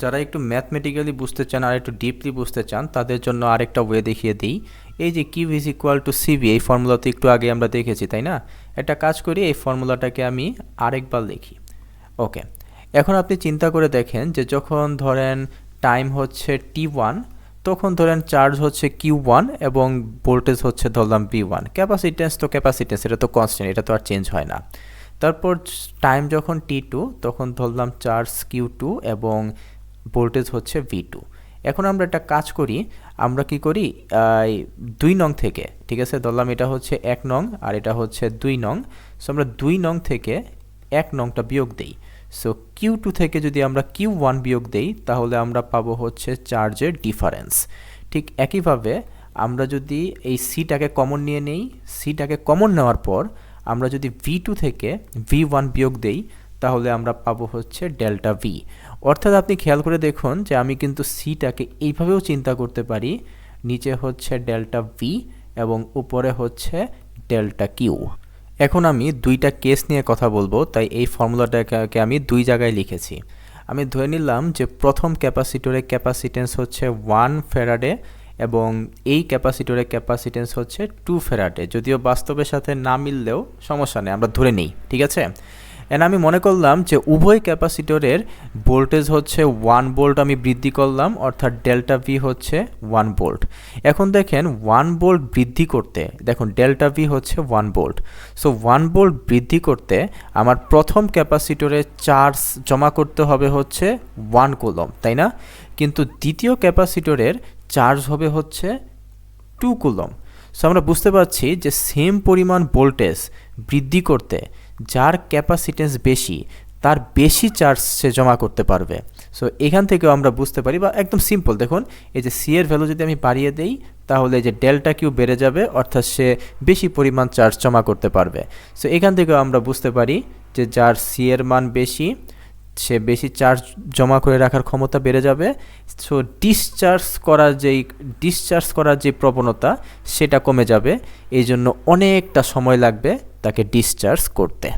যারা একটু ম্যাথমেটিক্যালি বুঝতে চান আর একটু ডিপলি বুঝতে চান তাদের জন্য আরেকটা ওয়ে দেখিয়ে দিই। এই যে Q is equal to CV, এই ফর্মুলাতে একটু আগে আমরা দেখেছি, তাই না? একটা কাজ করি, এই ফর্মুলাটাকে আমি আরেকবার লিখি। ওকে, এখন আপনি চিন্তা করে দেখেন যে যখন ধরেন টাইম হচ্ছে t1, তখন ধরেন চার্জ হচ্ছে q1 এবং ভোল্টেজ হচ্ছে ধরলাম v1। ক্যাপাসিটেন্স তো ক্যাপাসিটেন্স, এটা তো কনস্ট্যান্ট, এটা তো আর চেঞ্জ হয় না। তারপর টাইম যখন t2, তখন ধরলাম চার্জ q2 এবং ভোল্টেজ হচ্ছে v2। এখন আমরা একটা কাজ করি, আমরা কি করি, 2 নং থেকে, ঠিক আছে, ধরলাম এটা হচ্ছে 1 নং আর এটা হচ্ছে 2 নং। সো আমরা 2 নং থেকে 1 নংটা বিয়োগ দেই। সো Q2 থেকে যদি আমরা Q1 বিয়োগ দেই তাহলে আমরা পাবো হচ্ছে চার্জের ডিফারেন্স। ঠিক একইভাবে আমরা যদি এই সিটাকে কমন নিয়ে নেই, সিটাকে কমন নেওয়ার পর আমরা যদি V2 থেকে V1 বিয়োগ দেই তাহলে আমরা পাবো হচ্ছে ডেল্টা ভি। অর্থাৎ আপনি খেয়াল করে দেখুন যে আমি কিন্তু সিটাকে এইভাবেও চিন্তা করতে পারি, নিচে হচ্ছে ডেল্টা ভি এবং উপরে হচ্ছে ডেল্টা কিউ। এখন আমি দুইটা কেস নিয়ে কথা বলবো, তাই এই ফর্মুলাটাকে আমি দুই জায়গায় লিখেছি। আমি ধরে নিলাম যে প্রথম ক্যাপাসিটরের ক্যাপাসিটেন্স হচ্ছে 1 ফ্যারাডে এবং এই ক্যাপাসিটরের ক্যাপাসিটেন্স হচ্ছে 2 ফ্যারাডে। যদিও বাস্তবের সাথে না মিললেও সমস্যা নেই, আমরা ধরে নিই, ঠিক আছে? এন্ড আমি মনে করলাম যে উভয় ক্যাপাসিটরের ভোল্টেজ হচ্ছে 1 ভোল্ট আমি বৃদ্ধি করলাম, অর্থাৎ ডেল্টা ভি হচ্ছে 1 ভোল্ট। এখন দেখেন 1 ভোল্ট বৃদ্ধি করতে, দেখুন ডেল্টা ভি হচ্ছে 1 ভোল্ট। সো 1 ভোল্ট বৃদ্ধি করতে আমার প্রথম ক্যাপাসিটরে চার্জ জমা করতে হবে হচ্ছে 1 কুলম, তাই না? কিন্তু দ্বিতীয় ক্যাপাসিটরের চার্জ হবে হচ্ছে 2 কুলম। সো আমরা বুঝতে পারছি যে সেম পরিমাণ ভোল্টেজ বৃদ্ধি করতে যার ক্যাপাসিটেন্স বেশি, তার বেশি চার্জ সে জমা করতে পারবে। সো এখান থেকেও আমরা বুঝতে পারি, বা একদম সিম্পল দেখুন, এই যে সি এর ভ্যালু যদি আমি বাড়িয়ে দেই তাহলে যে ডেল্টা কিউ বেড়ে যাবে, অর্থাৎ সে বেশি পরিমাণ চার্জ জমা করতে পারবে। সো এখান থেকেও আমরা বুঝতে পারি যে যার সি এর মান বেশি, সে বেশি চার্জ জমা করে রাখার ক্ষমতা বেড়ে যাবে। সো ডিসচার্জ করার যে প্রবণতা সেটা কমে যাবে, এই জন্য অনেকটা সময় লাগবে তাকে ডিসচার্জ করতে।